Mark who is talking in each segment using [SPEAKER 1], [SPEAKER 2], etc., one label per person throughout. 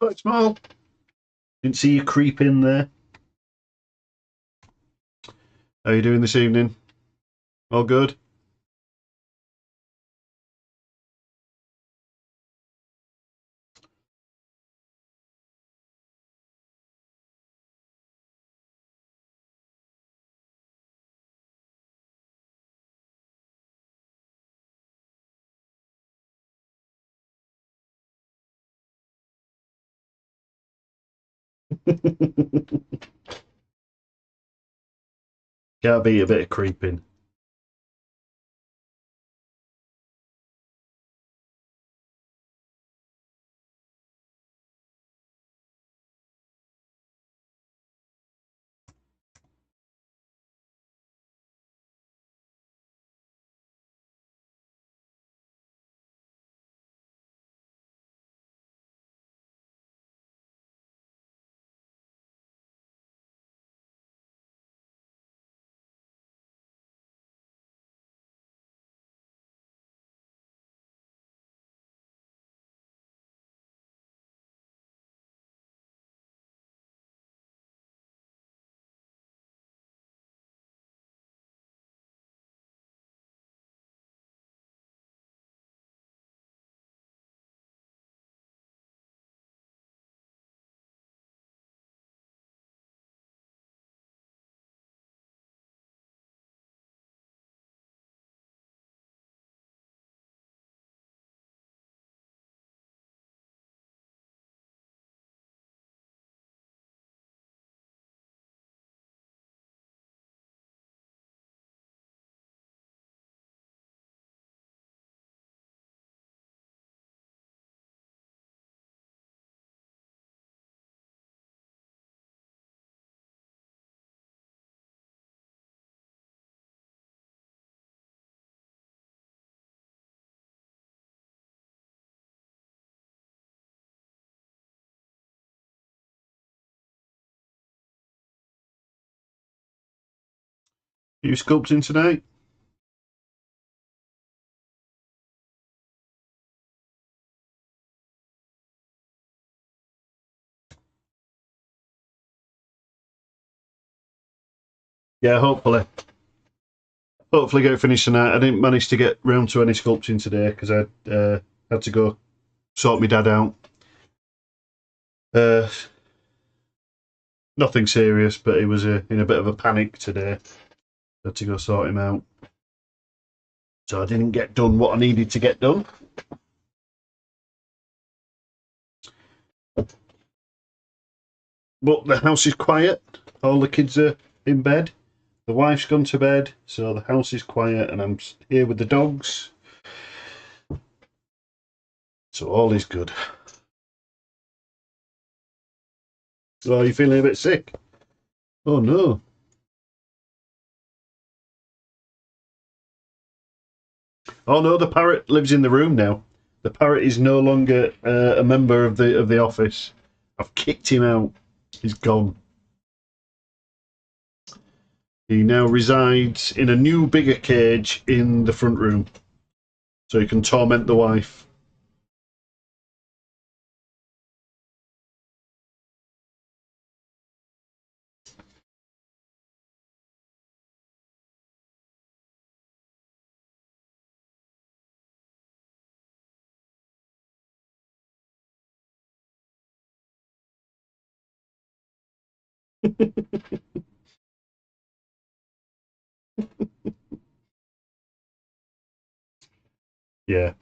[SPEAKER 1] quite small. Didn't see you creep in there. How are you doing this evening? All good? Can't beat a bit of creeping. Are you sculpting tonight? Yeah, hopefully. Hopefully get it finished tonight. I didn't manage to get round to any sculpting today because I had to go sort my dad out. Uh, nothing serious, but he was in a bit of a panic today. Had to go sort him out. So I didn't get done what I needed to get done. But the house is quiet. All the kids are in bed. The wife's gone to bed, so the house is quiet, and I'm here with the dogs. So all is good. So are you feeling a bit sick? Oh no. Oh no, the parrot lives in the room now. The parrot is no longer a member of the office. I've kicked him out. He's gone. He now resides in a new, bigger cage in the front room, so he can torment the wife. Yeah.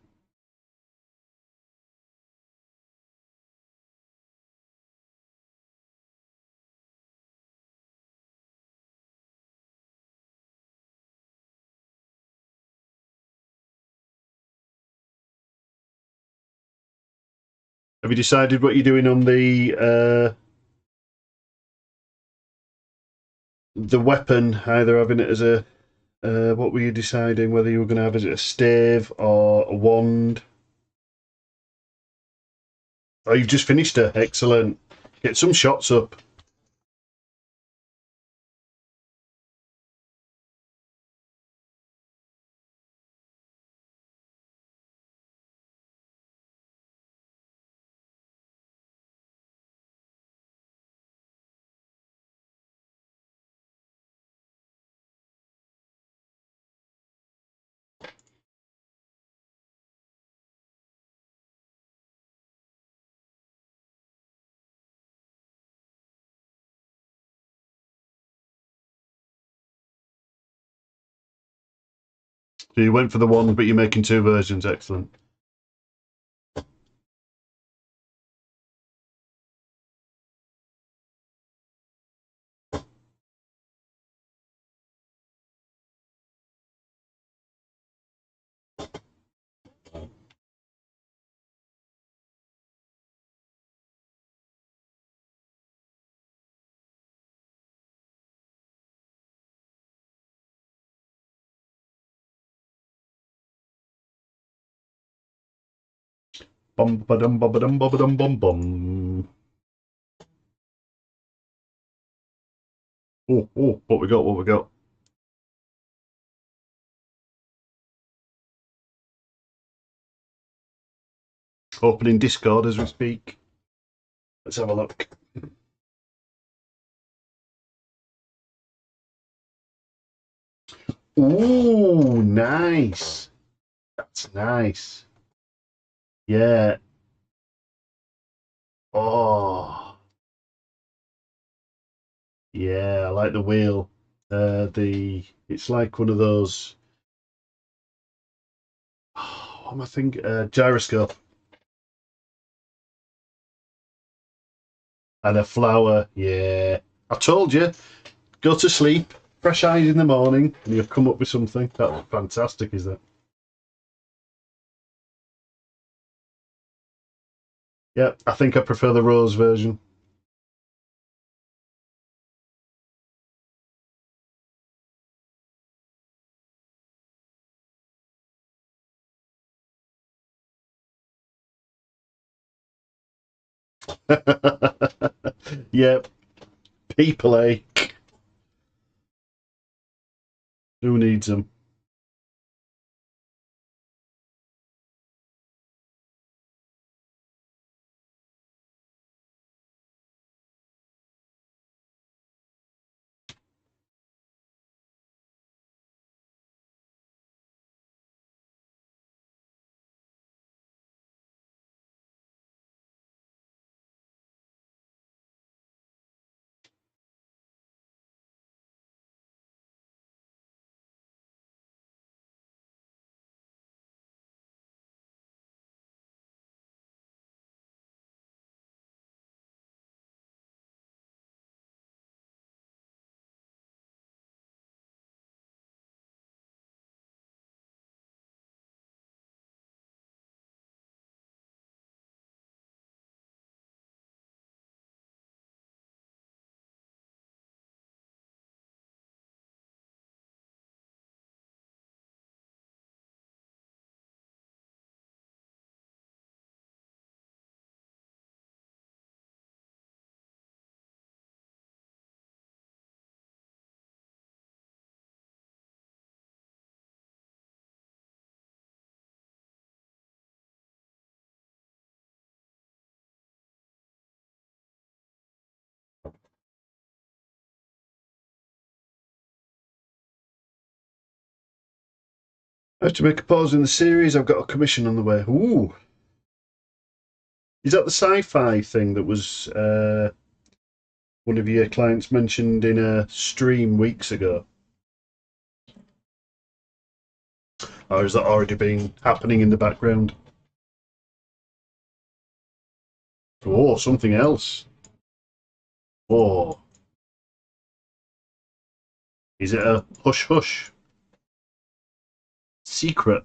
[SPEAKER 1] Have you decided what you're doing on the weapon? Either having it as a what were you deciding? Whether you were going to have it as a stave or a wand? Oh, you've just finished it. Excellent. Get some shots up. So you went for the one, but you're making two versions. Excellent. Bum ba dum ba dum ba dum bum bum. Oh, what we got? What we got? Opening Discord as we speak. Let's have a look. Ooh, nice. That's nice. Yeah. Oh, yeah. I like the wheel. It's like one of those. Oh, what am I thinking? Gyroscope and a flower. Yeah. I told you. Go to sleep. Fresh eyes in the morning, and you've come up with something. That's fantastic, is that? Yeah. I think I prefer the rose version. Yeah. People ache. Who needs them? I have to make a pause in the series. I've got a commission on the way. Ooh, is that the sci-fi thing that was one of your clients mentioned in a stream weeks ago? Or has that already been happening in the background? Oh, something else. Oh, is it a hush hush secret?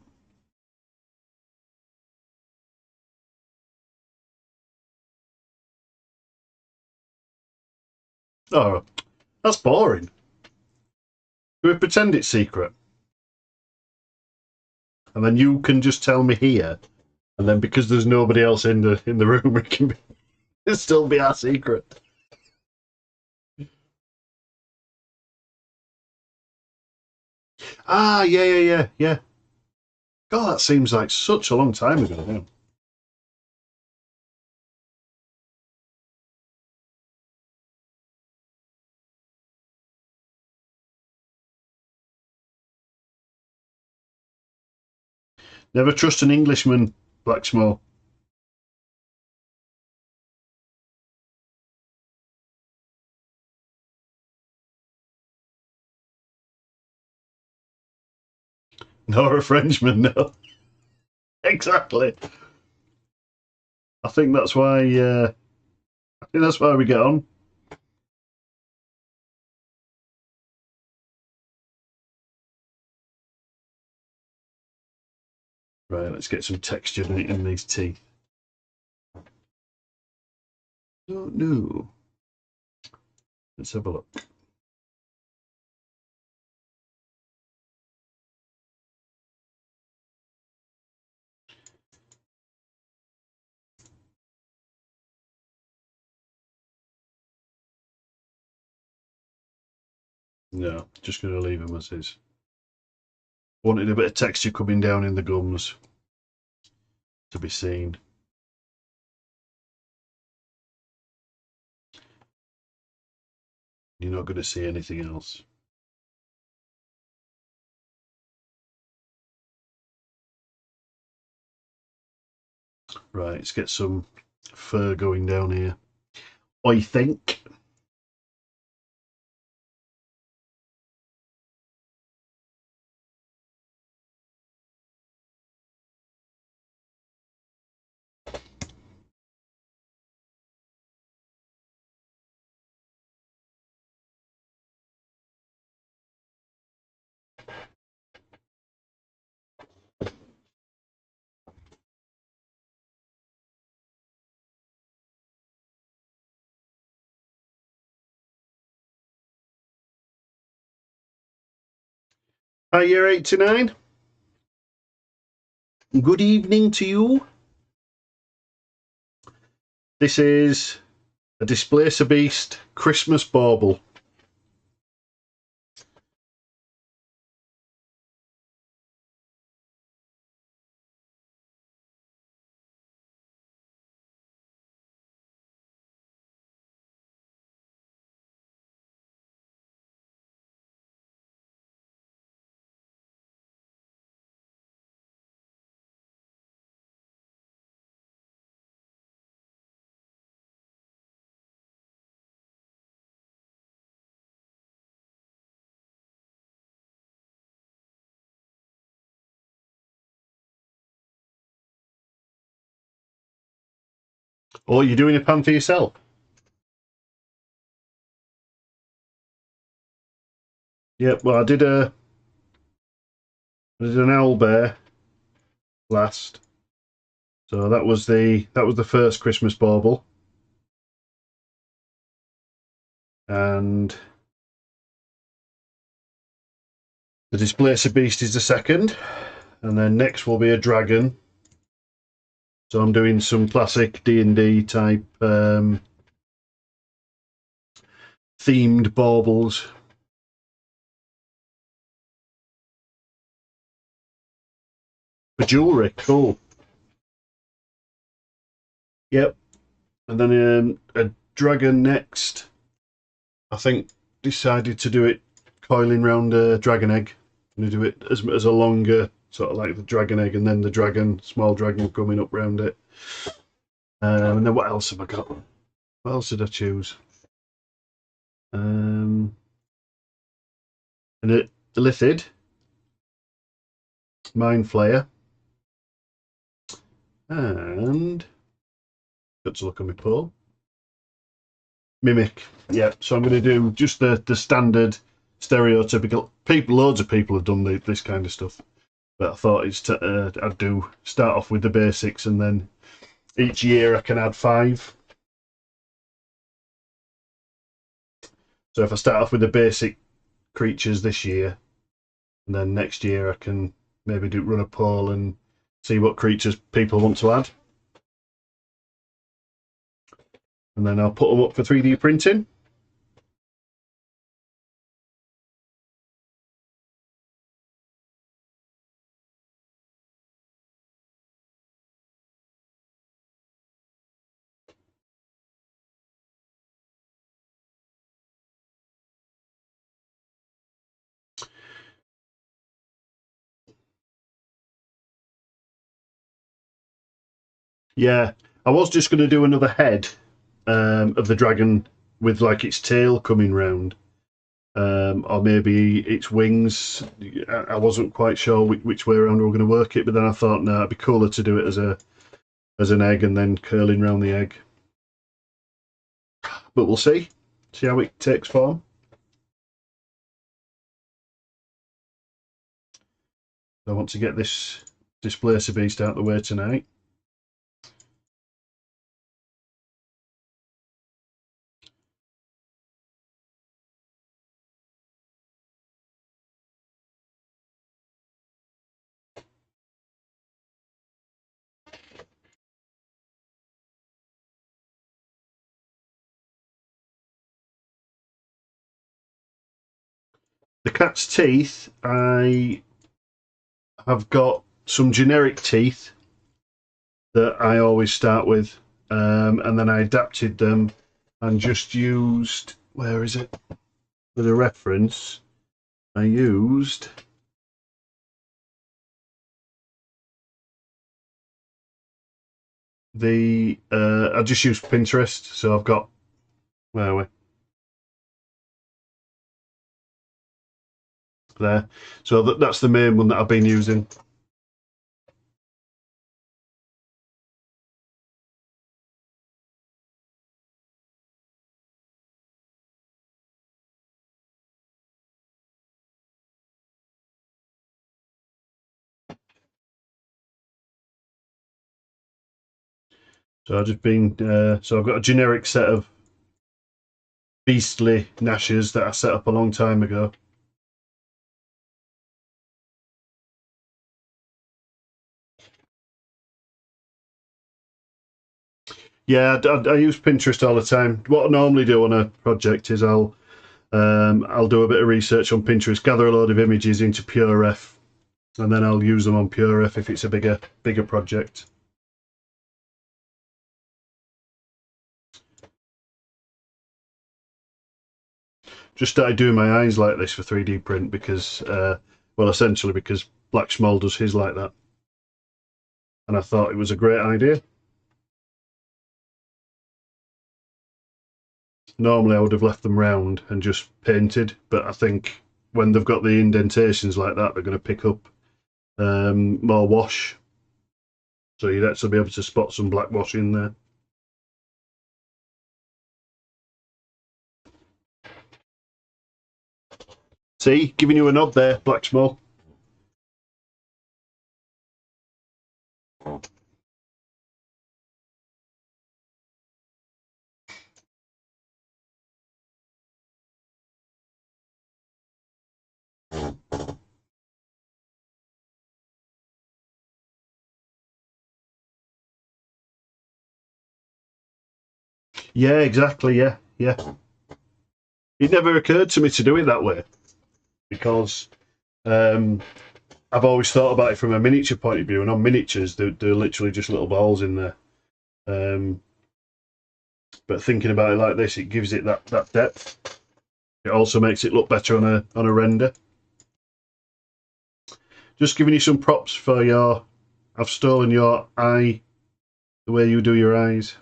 [SPEAKER 1] Oh, that's boring. Do we pretend it's secret? And then you can just tell me here, and then because there's nobody else in the room, it can be, it still be our secret. Ah, yeah. God, that seems like such a long time ago now. Never trust an Englishman, Blacksmore. Nor a Frenchman, no. Exactly. I think that's why. I think that's why we get on. Right, let's get some texture in these teeth. Don't know. Let's have a look. No, just going to leave them as is. Wanted a bit of texture coming down in the gums to be seen. You're not going to see anything else. Right, let's get some fur going down here. I think. Hi, year 8 to 9. Good evening to you. This is a Displacer Beast Christmas bauble. Oh, you're doing a pan for yourself? Yeah, well, I did an owl bear last. So that was the first Christmas bauble. And the Displacer Beast is the second. And then next will be a dragon. So I'm doing some classic D&D type themed baubles. For jewellery, cool. Yep. And then a dragon next. I think decided to do it coiling round a dragon egg. I'm going to do it as a longer, sort of like the dragon egg, and then the dragon, small dragon coming up round it. And then what else have I got? What else did I choose? And the Lithid, Mind Flayer, and got to look at my pole. Mimic, yeah. So I'm going to do just the standard, stereotypical. Loads of people have done this kind of stuff, but I thought I'd do start off with the basics, and then each year I can add 5. So if I start off with the basic creatures this year, and then next year I can maybe run a poll and see what creatures people want to add. And then I'll put them up for 3D printing. Yeah, I was just going to do another head of the dragon with like its tail coming round. or maybe its wings. I wasn't quite sure which way around we were going to work it, but then I thought, no, it'd be cooler to do it as an egg and then curling around the egg. But we'll see how it takes form. I want to get this Displacer beast out of the way tonight. The cat's teeth, I have got some generic teeth that I always start with, and then I adapted them and just used, where is it? For the reference, I used I just used Pinterest, so I've got, where are we? There. So that's the main one that I've been using. So I've just been, so I've got a generic set of beastly gnashes that I set up a long time ago. Yeah, I use Pinterest all the time. What I normally do on a project is I'll do a bit of research on Pinterest, gather a load of images into PureRef, and then I'll use them on PureRef if it's a bigger project. Just started doing my eyes like this for 3D print because, well, essentially because Black Schmoll does his like that, and I thought it was a great idea. Normally I would have left them round and just painted, but I think when they've got the indentations like that, they're going to pick up more wash. So you'd actually be able to spot some black wash in there. See, giving you a nod there, Black Schmoll. Yeah, exactly. Yeah, yeah. It never occurred to me to do it that way because um, I've always thought about it from a miniature point of view, and on miniatures, they're literally just little balls in there. Um, but thinking about it like this, it gives it that depth. It also makes it look better on a render. Just giving you some props for your. I've stolen your eye, the way you do your eyes.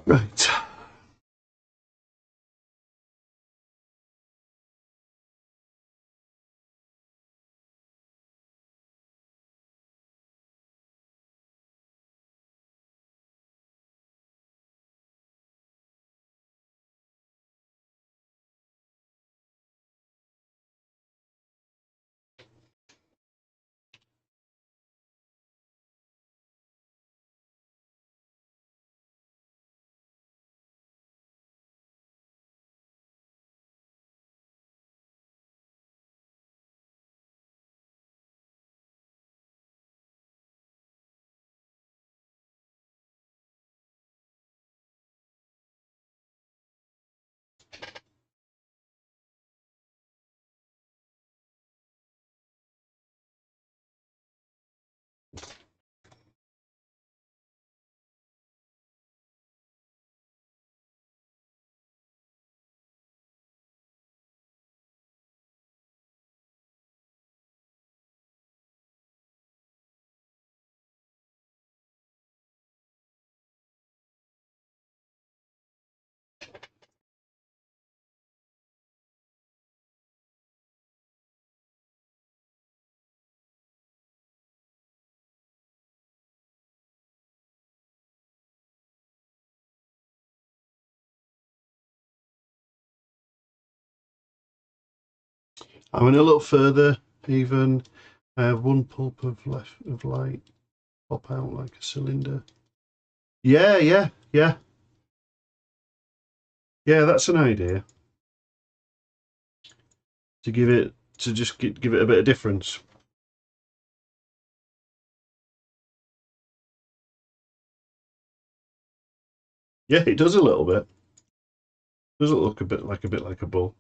[SPEAKER 1] Right. I went a little further even. I have one pulp of light pop out like a cylinder. Yeah, yeah, yeah. Yeah, that's an idea. To give it, to just give it a bit of difference. Yeah, it does a little bit. Does it look a bit like a bull?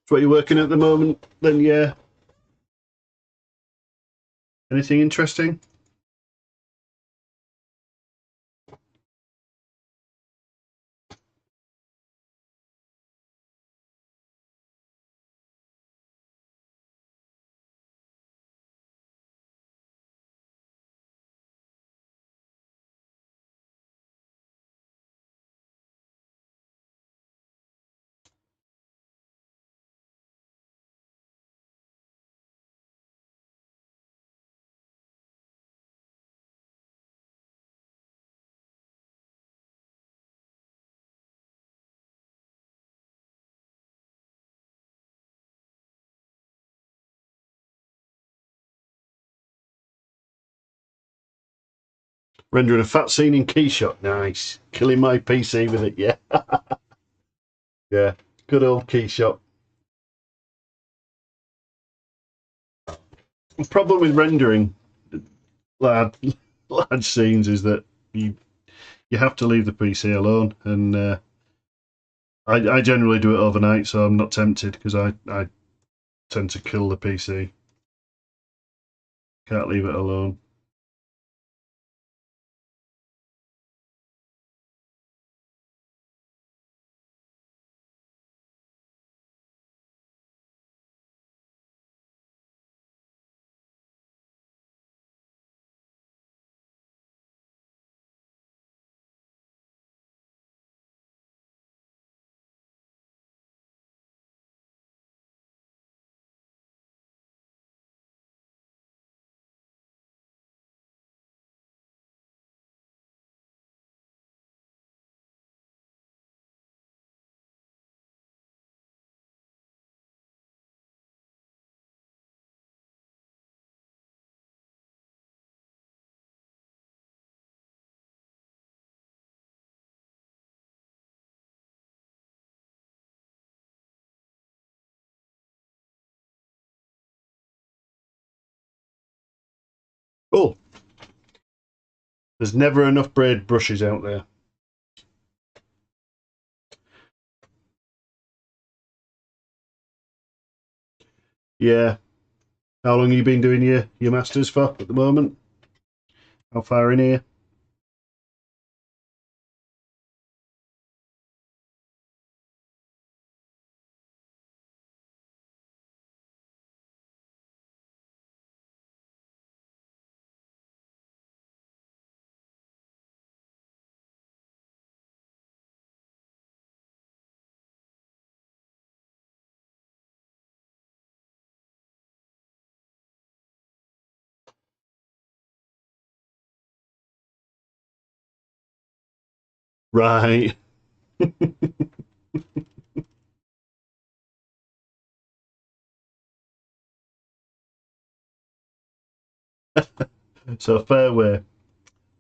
[SPEAKER 1] So what you're working at the moment, then yeah. Anything interesting? Rendering a fat scene in Keyshot. Nice. Killing my PC with it. Yeah. Yeah. Good old Keyshot. The problem with rendering large, large scenes is that you have to leave the PC alone, and I generally do it overnight, so I'm not tempted because I tend to kill the PC. Can't leave it alone. Oh, there's never enough braid brushes out there. Yeah. How long have you been doing your masters for at the moment? How far in here? Right. So a fair way.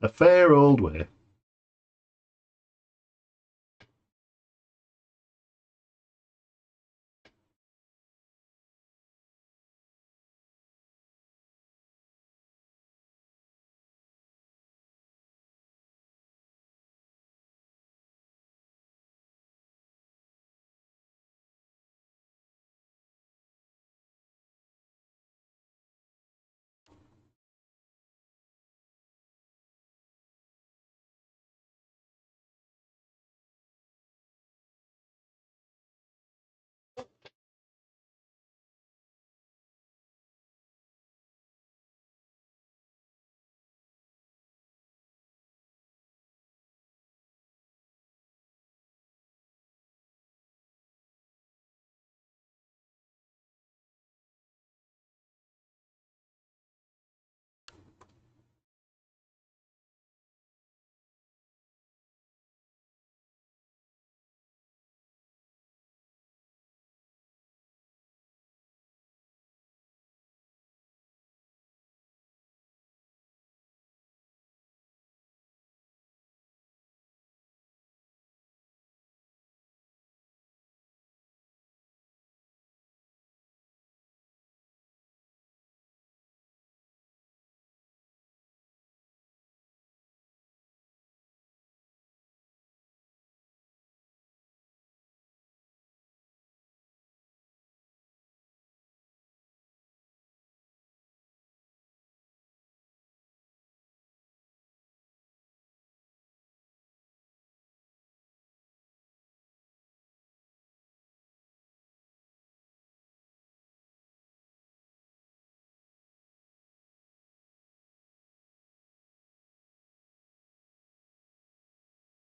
[SPEAKER 1] A fair old way.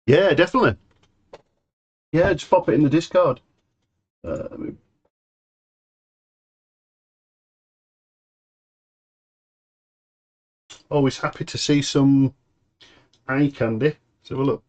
[SPEAKER 1] Yeah, definitely. Yeah, just pop it in the Discord. Uh, Always happy to see some eye candy. Let's have a look.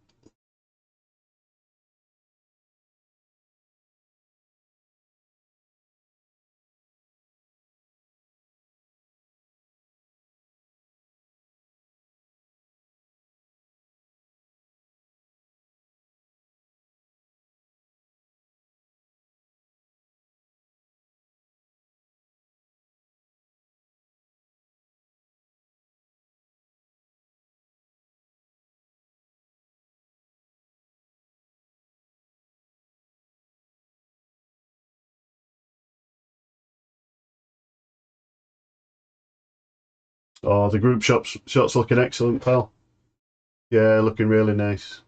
[SPEAKER 1] Oh, the group shot's looking excellent, pal. Yeah, looking really nice.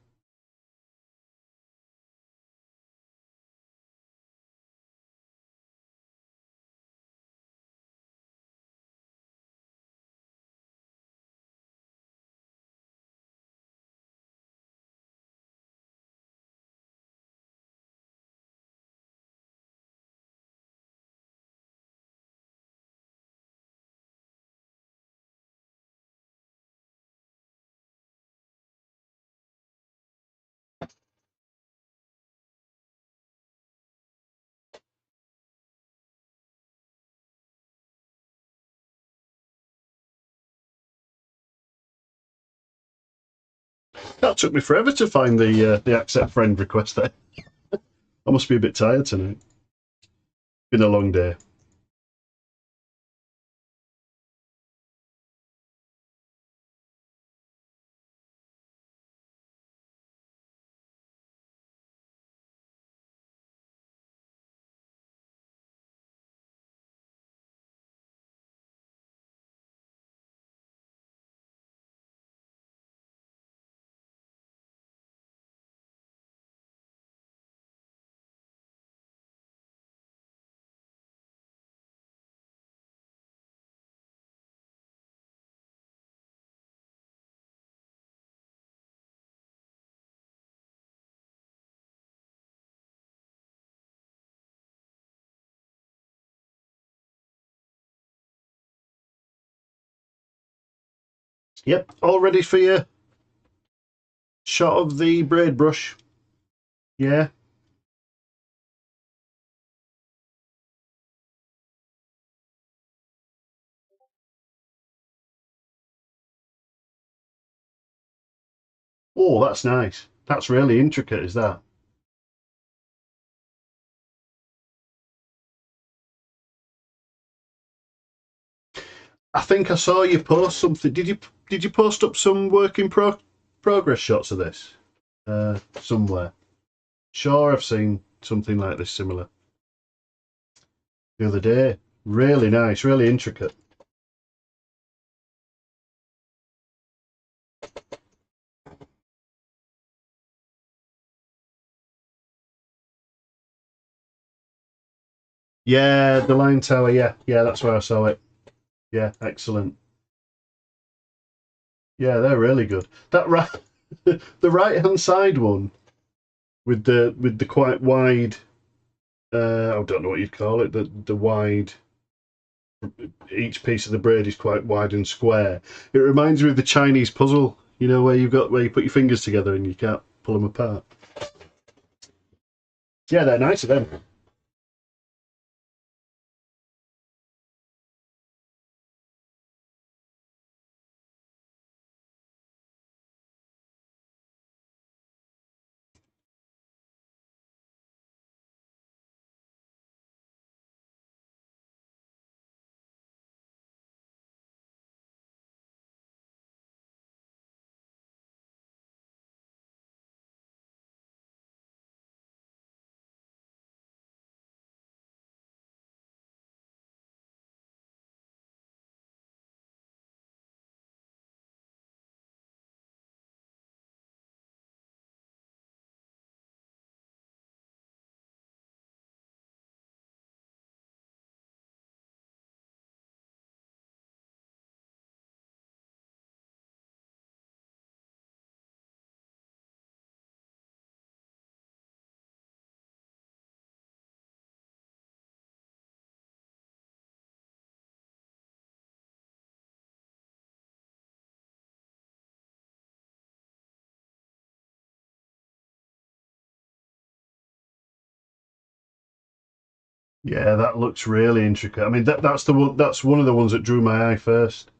[SPEAKER 1] That took me forever to find the accept friend request there. I must be a bit tired tonight. Been a long day. Yep, all ready for your shot of the braid brush. Yeah. Oh, that's nice. That's really intricate, is that? I think I saw you post something. Did you post up some work in progress shots of this somewhere? Sure, I've seen something like this similar the other day. Really nice, really intricate. Yeah, the line tower. Yeah, yeah, that's where I saw it. Yeah, excellent. Yeah, they're really good. That right, the right hand side one with the quite wide. I don't know what you'd call it. The wide. Each piece of the braid is quite wide and square. It reminds me of the Chinese puzzle. You know where you put your fingers together and you can't pull them apart. Yeah, they're nice of them. Yeah, that looks really intricate. I mean, that's the one. That's one of the ones that drew my eye first.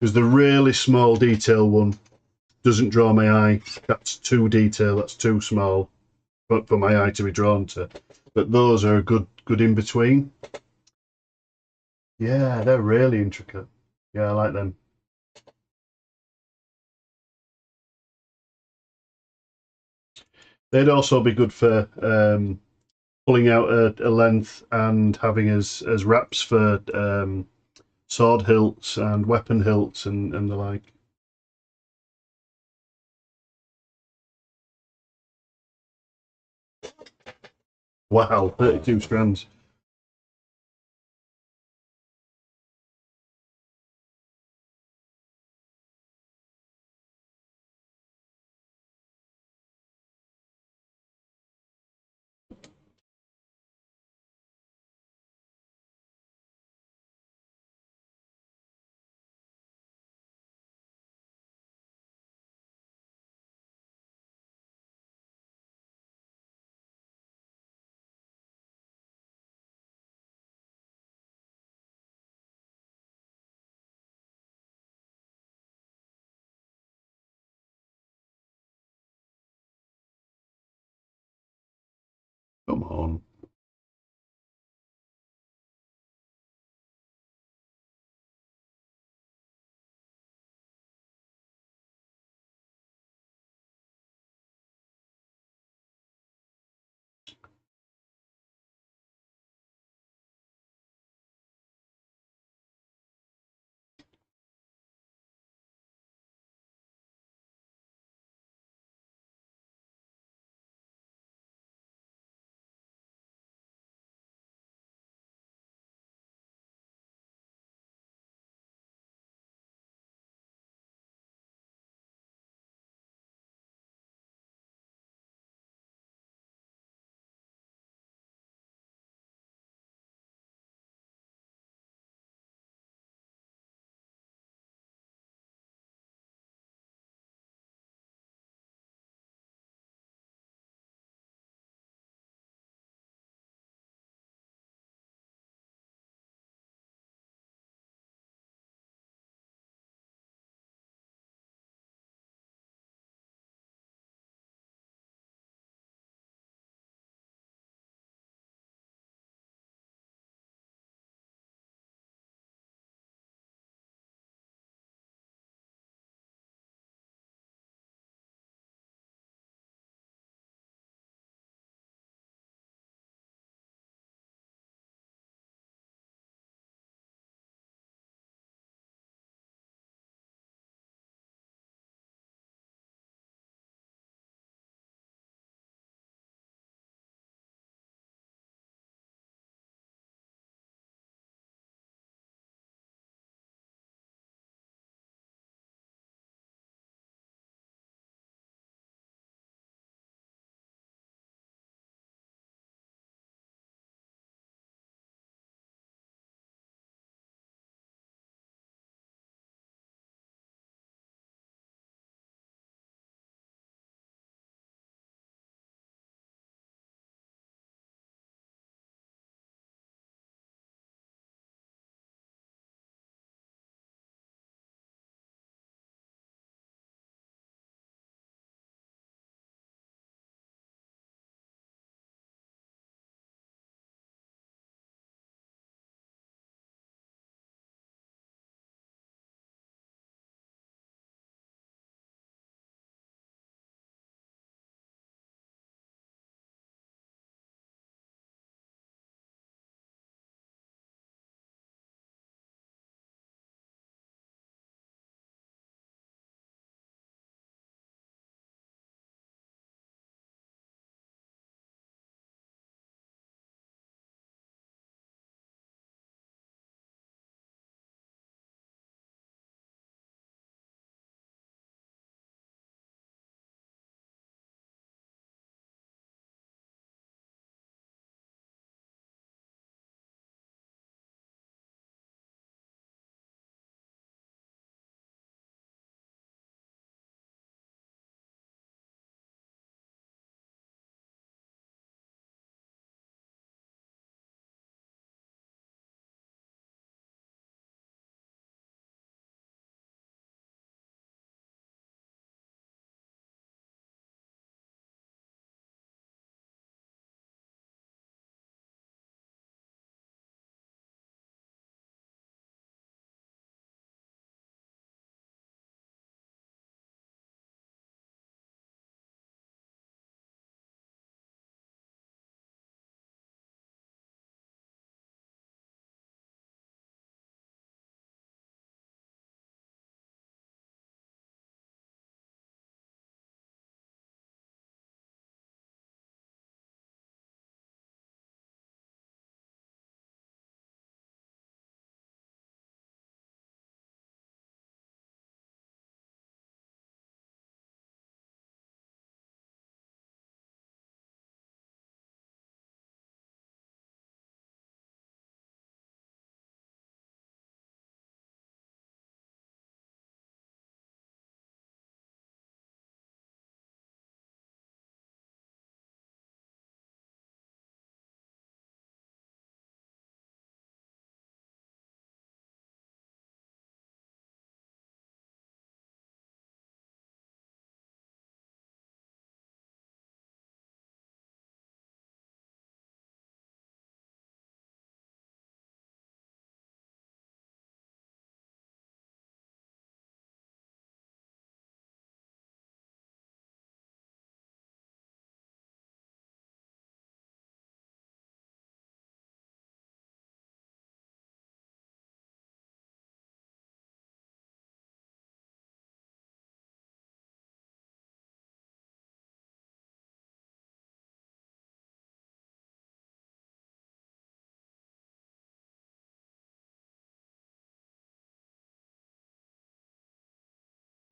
[SPEAKER 1] Because the really small detail one doesn't draw my eye. That's too detailed. That's too small for my eye to be drawn to. But those are a good in between. Yeah, they're really intricate. Yeah, I like them. They'd also be good for pulling out a length and having as wraps for sword hilts and weapon hilts and the like. Wow, 32 strands. Come on.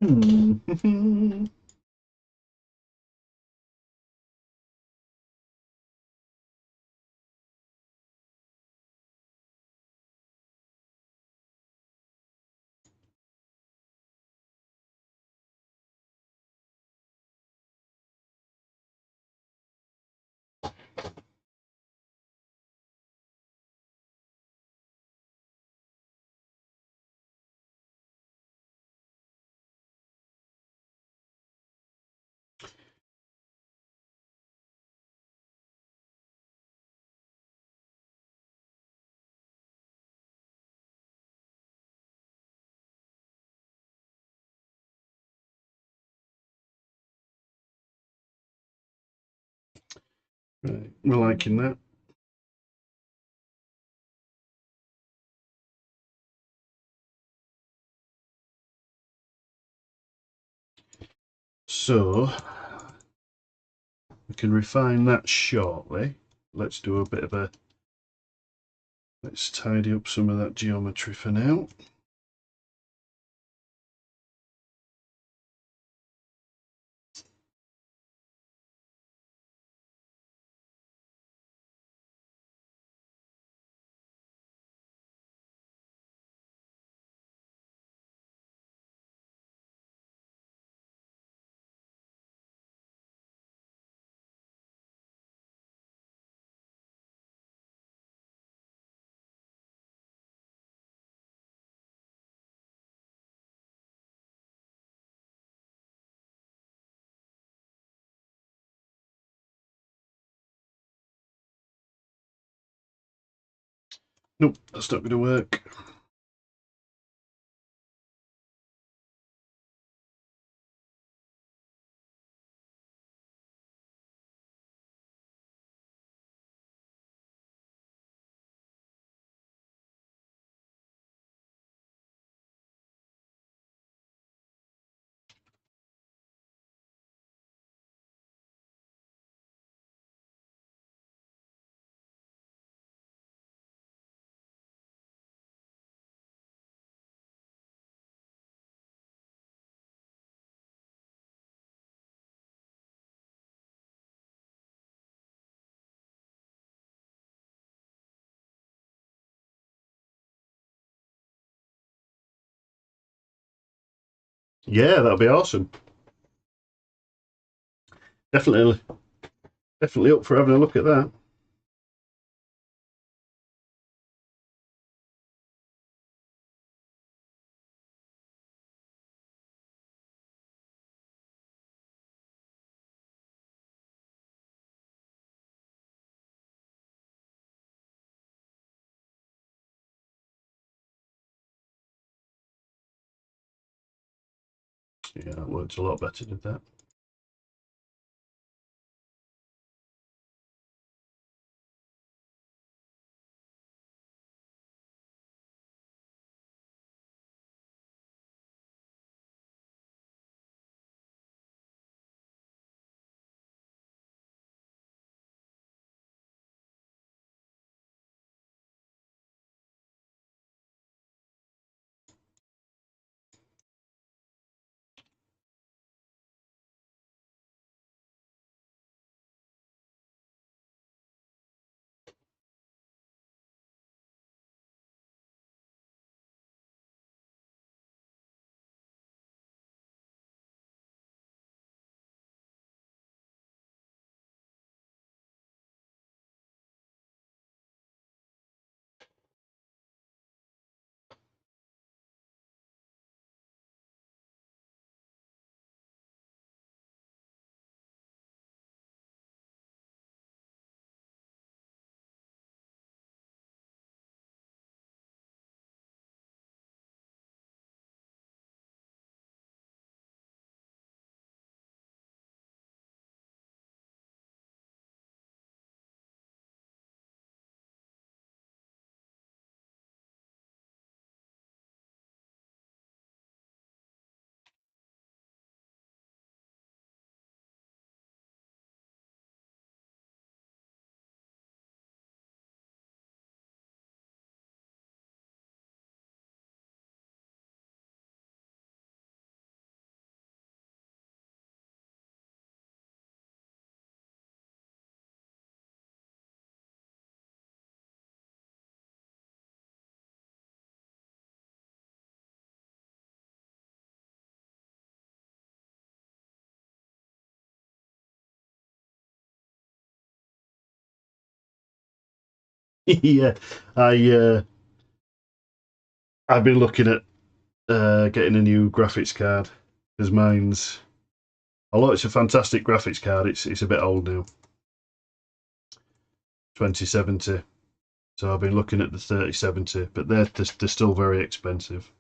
[SPEAKER 1] Hmm. Right, we're liking that. So we can refine that shortly. Let's do a bit of a, let's tidy up some of that geometry for now. Nope, that's not going to work. Yeah, that'll be awesome. Definitely, definitely up for having a look at that. Yeah, that works a lot better than that. Yeah, I've been looking at getting a new graphics card because mine's, although it's a fantastic graphics card, it's a bit old now, 2070. So I've been looking at the 3070, but they're still very expensive.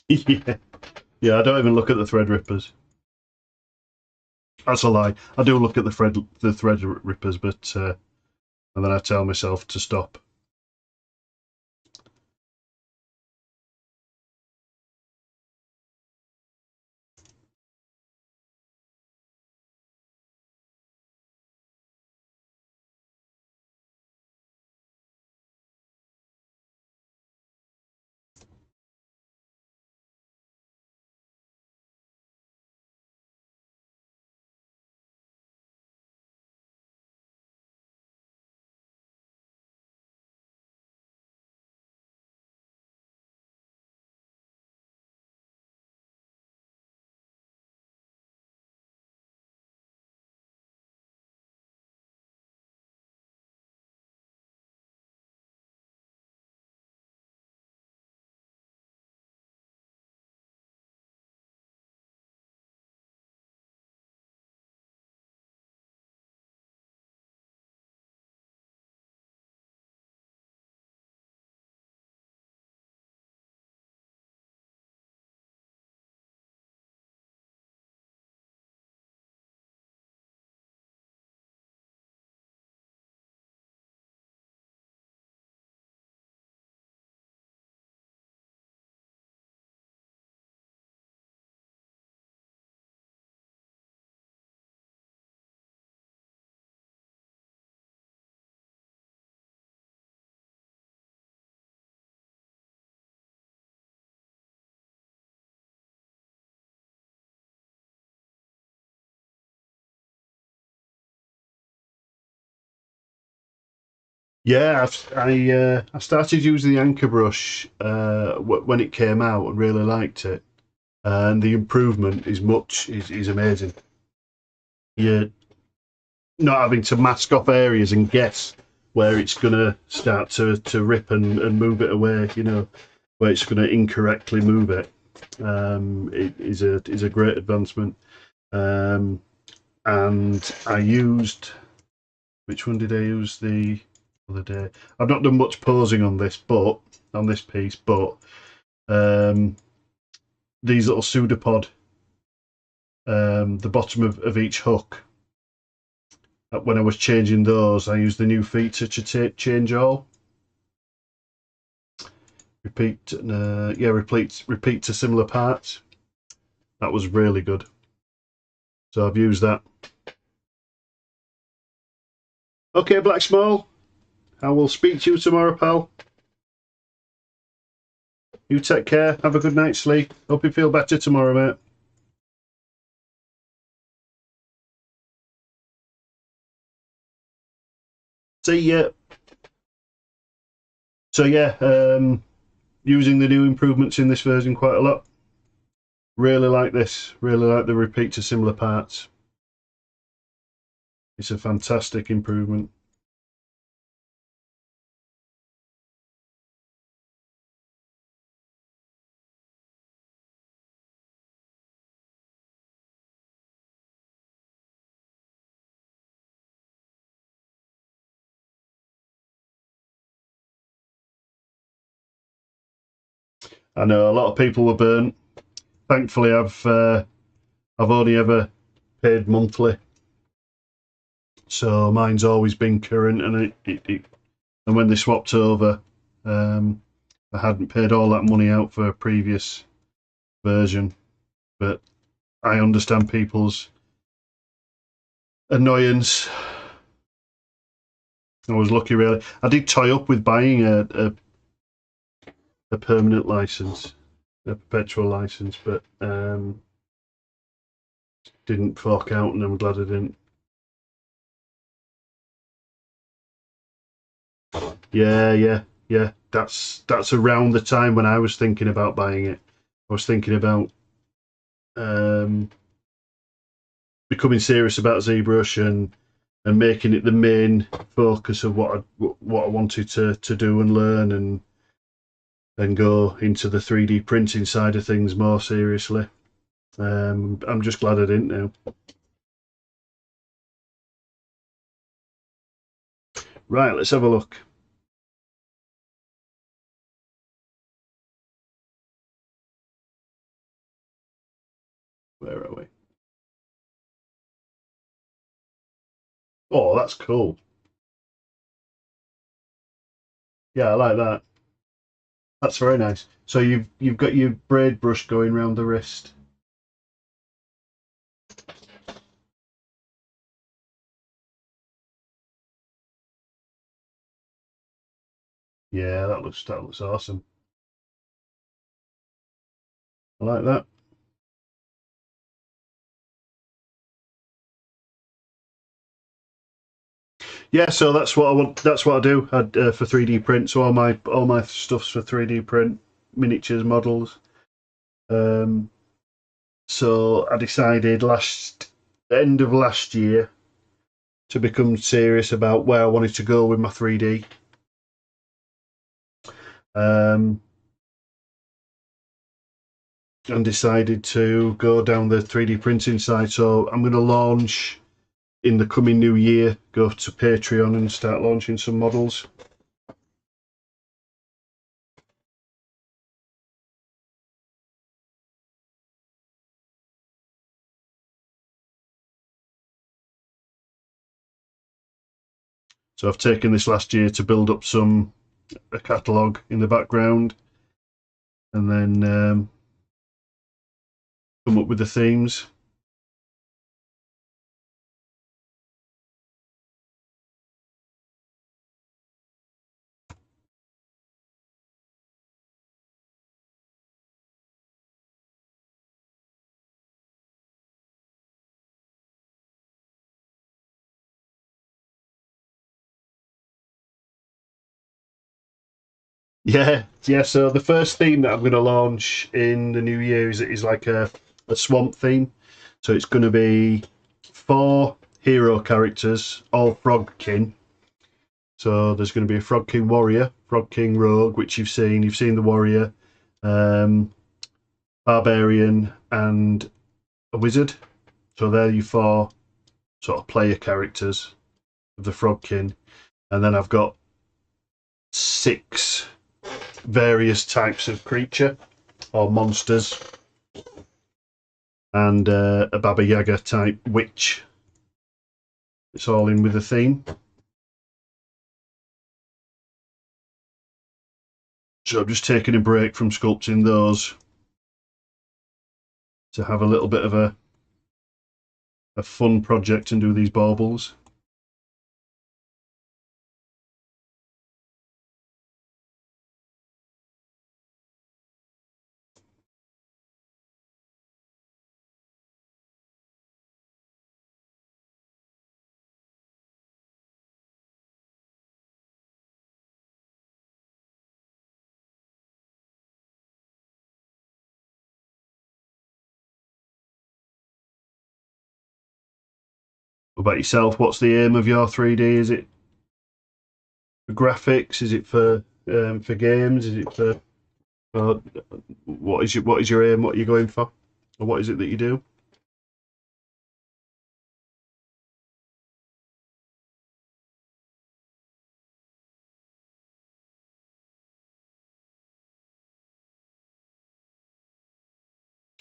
[SPEAKER 1] Yeah, yeah. I don't even look at the thread rippers. That's a lie. I do look at the thread rippers, but and then I tell myself to stop. Yeah, I started using the anchor brush when it came out and really liked it, and the improvement is amazing. You're not having to mask off areas and guess where it's going to start to rip and move it away. You know where it's going to incorrectly move it. It is a great advancement. Um, and I used, which one did I use the other day? I've not done much posing on this, but on this piece, but um, these little pseudopod, the bottom of each hook. When I was changing those, I used the new feature to change all. Repeat to similar parts. That was really good. So I've used that. Okay, Black Small. I will speak to you tomorrow, pal. You take care. Have a good night's sleep. Hope you feel better tomorrow, mate. See ya. So yeah, using the new improvements in this version quite a lot. Really like this. Really like the repeat to similar parts. It's a fantastic improvement. I know a lot of people were burnt. Thankfully, I've only ever paid monthly, so mine's always been current. And and when they swapped over, I hadn't paid all that money out for a previous version. But I understand people's annoyance. I was lucky, really. I did tie up with buying a permanent license, a perpetual license, but didn't fork out, and I'm glad I didn't. Yeah. That's around the time when I was thinking about buying it. I was thinking about um, becoming serious about ZBrush and making it the main focus of what I wanted to do and learn and go into the 3D printing side of things more seriously. I'm just glad I didn't now. Right, let's have a look. Where are we? Oh, that's cool. Yeah, I like that. That's very nice. So you've got your braid brush going around the wrist. Yeah, that looks awesome. I like that. Yeah, so that's what I want. That's what I do for 3D print. So all my stuff's for 3D print, miniatures, models. Um, so I decided end of last year to become serious about where I wanted to go with my 3D. Um, and decided to go down the 3D printing side. So I'm going to launch in the coming new year. Go to Patreon and start launching some models. So I've taken this last year to build up a catalogue in the background, and then come up with the themes. Yeah. So the first theme that I'm going to launch in the new year is like a swamp theme. So it's going to be 4 hero characters, all frogkin. So there's going to be a Frog King warrior, Frog King rogue, which you've seen. You've seen the warrior, um, barbarian, and a wizard. So they're your 4 sort of player characters of the Frogkin. And then I've got 6 various types of creature or monsters, and a Baba Yaga type witch. It's all in with the theme. So I'm just taking a break from sculpting those to have a little bit of a fun project and do these baubles. about yourself? What's the aim of your 3D? Is it for graphics? Is it for games? Is it for what is your aim? What are you going for? Or what is it that you do?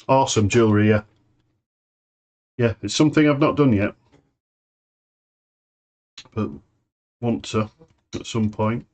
[SPEAKER 1] Awesome jewellery, yeah. Yeah, it's something I've not done yet, but want to at some point.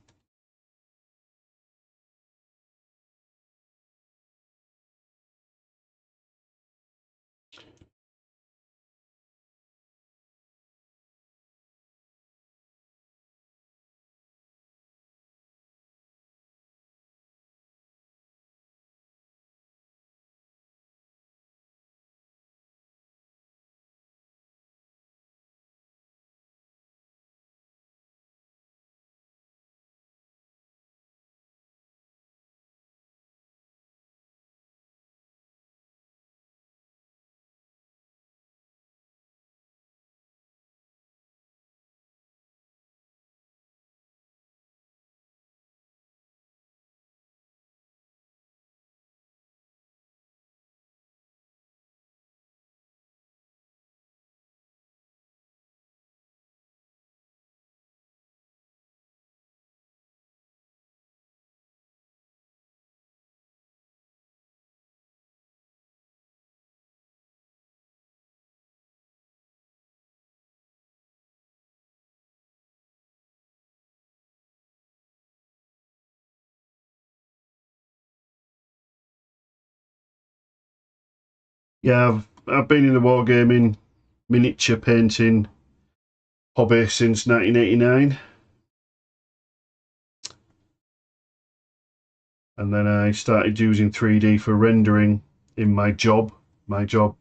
[SPEAKER 1] Yeah, I've been in the wargaming miniature painting hobby since 1989, and then I started using 3D for rendering in my job. My job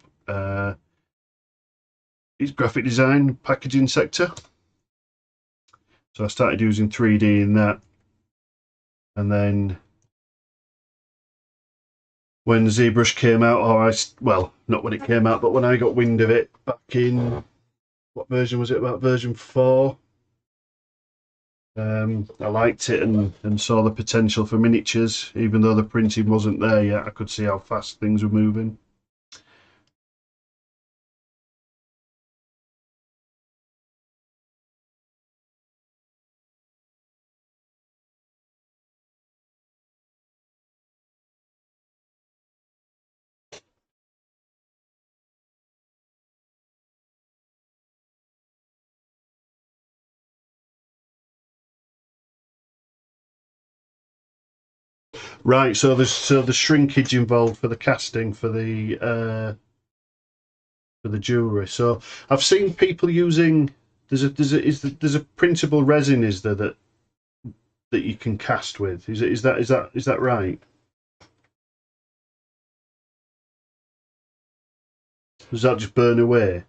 [SPEAKER 1] is graphic design, packaging sector. So I started using 3D in that, and then when ZBrush came out, well, not when it came out, but when I got wind of it back in, what version was it? About version 4. I liked it and saw the potential for miniatures, even though the printing wasn't there yet. I could see how fast things were moving. Right, so there's shrinkage involved for the casting for the jewelry. So I've seen people using there's a printable resin, is there, that you can cast with? Is that right? Does that just burn away?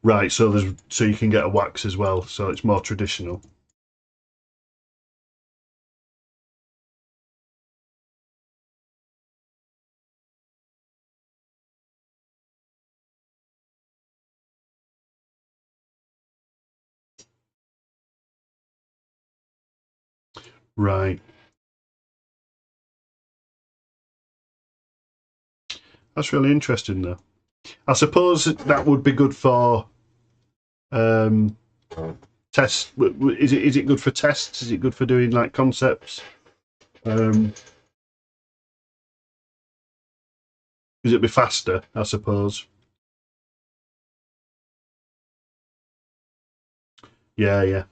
[SPEAKER 1] Right, so you can get a wax as well, so it's more traditional. Right. That's really interesting though. I suppose that would be good for um, tests. Is it good for tests? Is it good for doing like concepts? Um, because it'd be faster, I suppose. Yeah, yeah.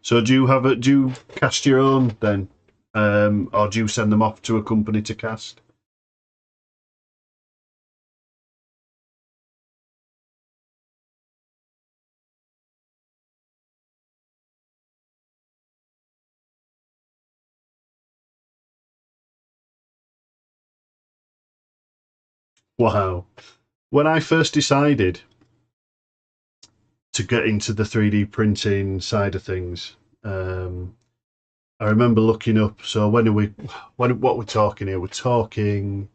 [SPEAKER 1] So do you cast your own then, or do you send them off to a company to cast? Wow. When I first decided to get into the 3D printing side of things, I remember looking up. So what we're talking here? We're talking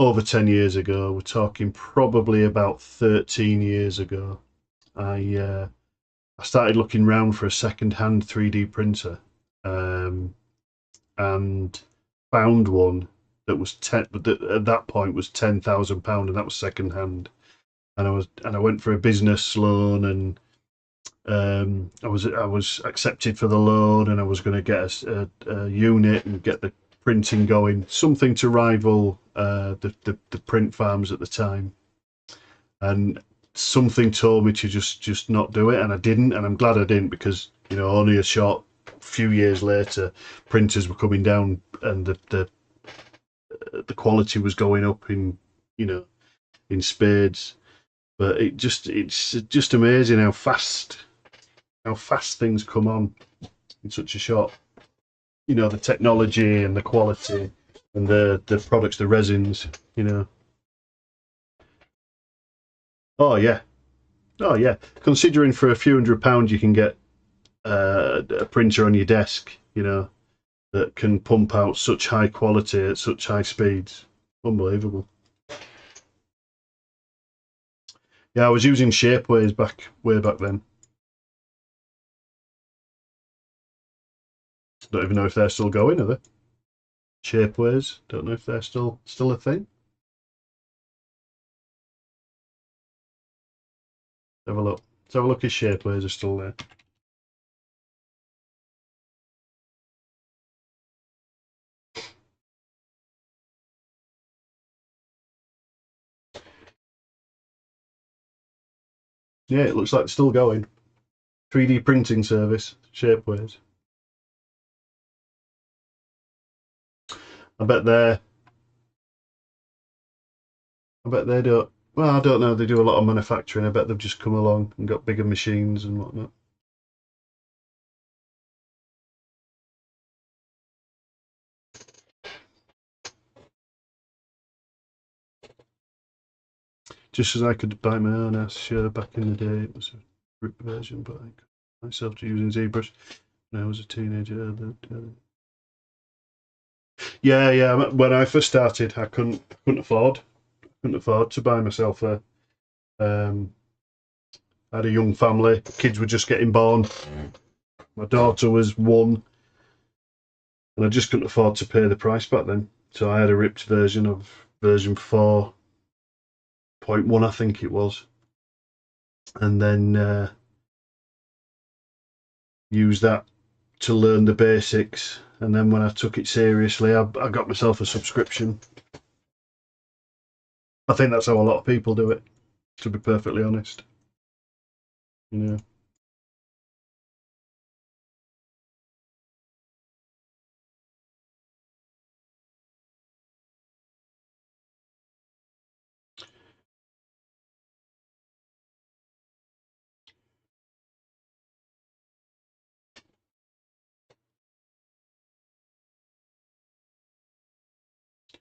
[SPEAKER 1] over 10 years ago. We're talking probably about 13 years ago. I started looking around for a second-hand 3D printer, and found one that was at that point was £10,000, and that was second-hand. And I went for a business loan, and I was accepted for the loan, and I was going to get a unit and get the printing going, something to rival the print farms at the time. And something told me to just not do it, and I didn't, and I'm glad I didn't, because only a short few years later printers were coming down, and the quality was going up in spades. But it's just amazing how fast things come on in such a short, the technology and the quality and the products, the resins, Oh yeah, oh yeah. Considering for a few £100 you can get a printer on your desk, that can pump out such high quality at such high speeds. Unbelievable. Yeah, I was using Shapeways way back then. Don't even know if they're still going, are they? Shapeways. Don't know if they're still a thing. Have a look. Let's have a look if Shapeways are still there. Yeah, it looks like it's still going. 3D printing service, Shapeways. I bet they don't. Well, I don't know. They do a lot of manufacturing. I bet they've just come along and got bigger machines and whatnot. Just as I could buy my own ass sure back in the day, it was a rip version, but I got myself to using ZBrush when I was a teenager. Yeah. When I first started, I couldn't afford to buy myself a. I had a young family. Kids were just getting born. My daughter was 1, and I just couldn't afford to pay the price back then. So I had a ripped version of version 4.1, I think it was, and then used that to learn the basics. And then when I took it seriously, I got myself a subscription. I think that's how a lot of people do it, to be perfectly honest.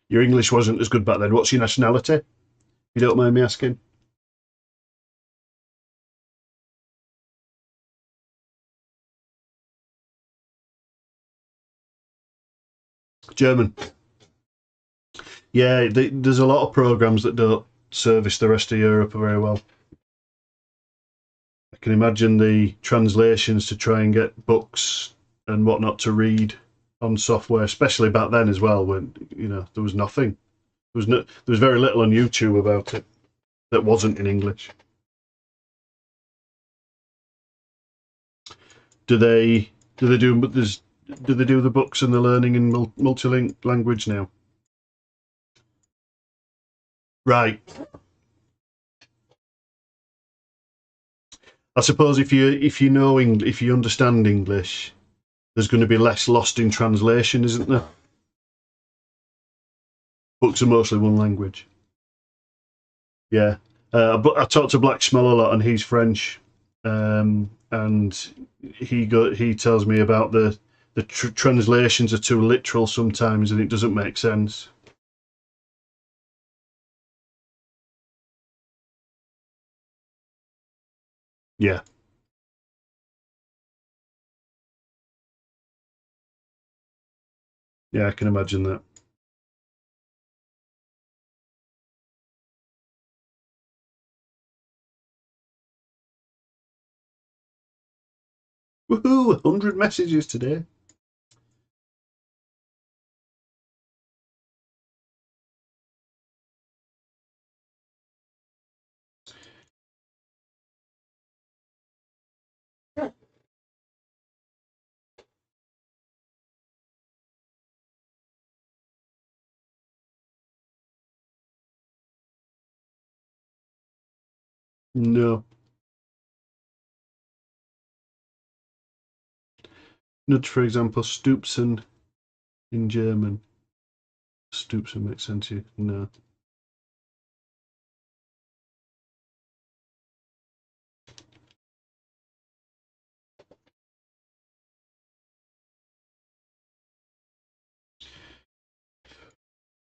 [SPEAKER 1] Your English wasn't as good back then. What's your nationality? You don't mind me asking? German. Yeah, there's a lot of programs that don't service the rest of Europe very well. I can imagine the translations to try and get books and whatnot to read on software, especially back then as well, when there was nothing. There was very little on YouTube about it that wasn't in English. Do they do the books and the learning in multilingual language now? Right. I suppose if you understand English, there's going to be less lost in translation, isn't there? Books are mostly one language. Yeah, but I talk to Black Smell a lot, and he's French, and he tells me about the translations are too literal sometimes, and it doesn't make sense. Yeah. Yeah, I can imagine that. Woohoo! 100 messages today. No. Nudge, for example, Stupsen in German. Stupsen makes sense to you? No.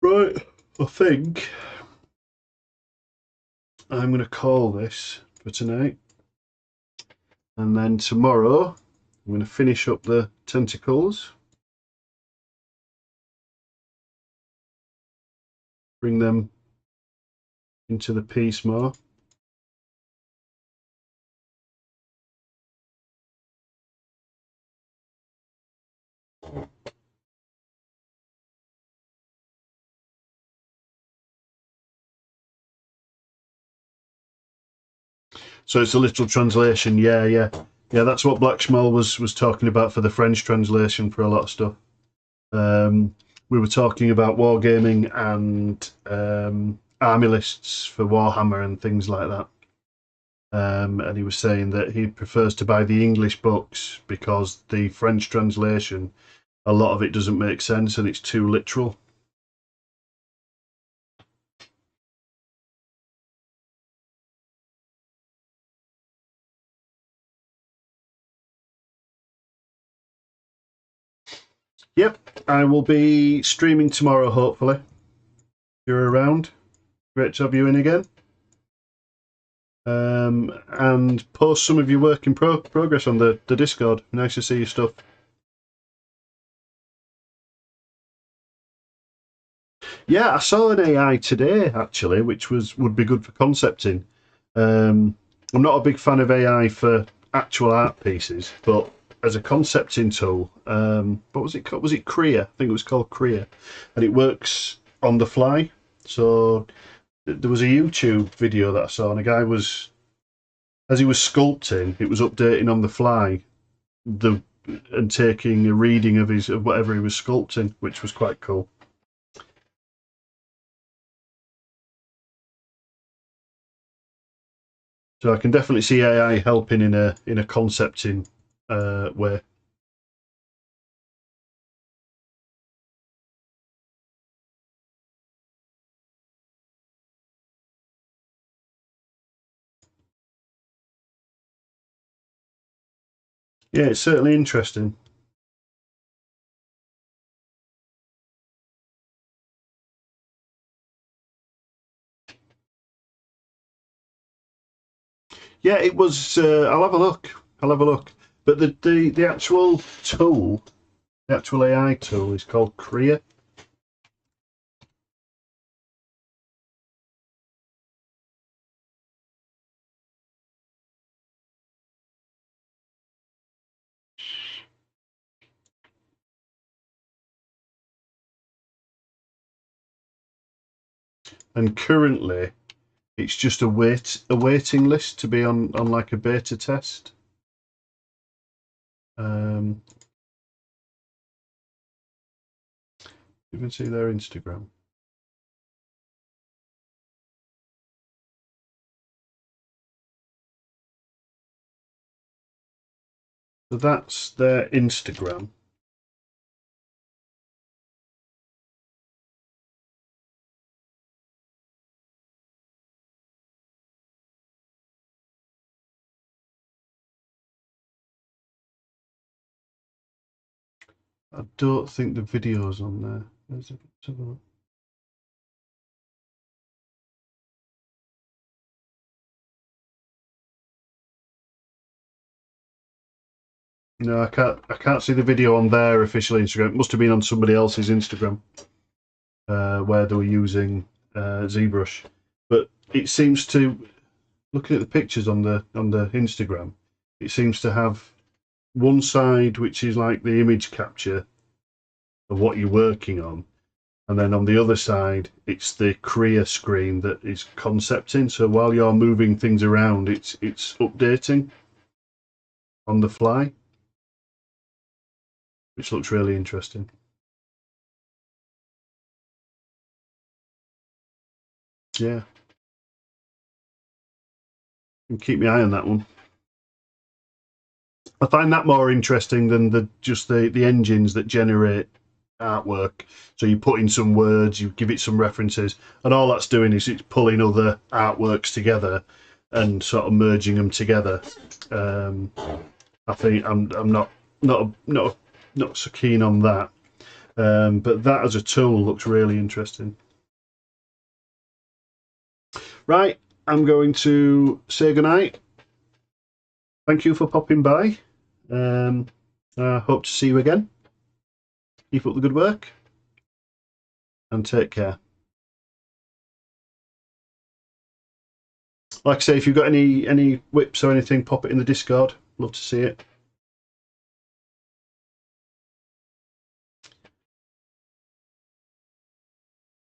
[SPEAKER 1] Right, I think I'm going to call this for tonight. And then tomorrow, I'm going to finish up the tentacles. Bring them into the piece more. So it's a literal translation. Yeah. That's what Black Schmal was talking about for the French translation for a lot of stuff. We were talking about wargaming and army lists for Warhammer and things like that. And he was saying that he prefers to buy the English books because the French translation, a lot of it doesn't make sense and it's too literal. Yep, I will be streaming tomorrow, hopefully. If you're around. Great to have you in again. And post some of your work in progress on the Discord. Nice to see your stuff. Yeah, I saw an AI today actually, which would be good for concepting. I'm not a big fan of AI for actual art pieces, but as a concepting tool, what was it called? Was it Crea? I think it was called Crea, and it works on the fly. So there was a YouTube video that I saw, and a guy was, as he was sculpting, it was updating on the fly, and taking a reading of whatever he was sculpting, which was quite cool. So I can definitely see AI helping in a concepting way. Yeah, it's certainly interesting. Yeah, it was. I'll have a look. I'll have a look. But the actual tool, the actual AI tool, is called Crea. And currently, it's just a waiting list to be on like a beta test. Um, you can see their Instagram. So that's their Instagram. I don't think the video's on there. Let's have a look. No, I can't see the video on their official Instagram. It must have been on somebody else's Instagram where they were using ZBrush. But it seems to, looking at the pictures on the Instagram, it seems to have one side which is like the image capture of what you're working on, and then on the other side it's the Korea screen that is concepting. So while you're moving things around, it's updating on the fly, which looks really interesting. Yeah, and keep my eye on that one. I find that more interesting than just the engines that generate artwork. So you put in some words, you give it some references, and all that's doing is it's pulling other artworks together and sort of merging them together. I think I'm not so keen on that. But that as a tool looks really interesting. Right, I'm going to say goodnight. Thank you for popping by. I hope to see you again. Keep up the good work and take care. Like I say, if you've got any whips or anything, pop it in the Discord. Love to see it.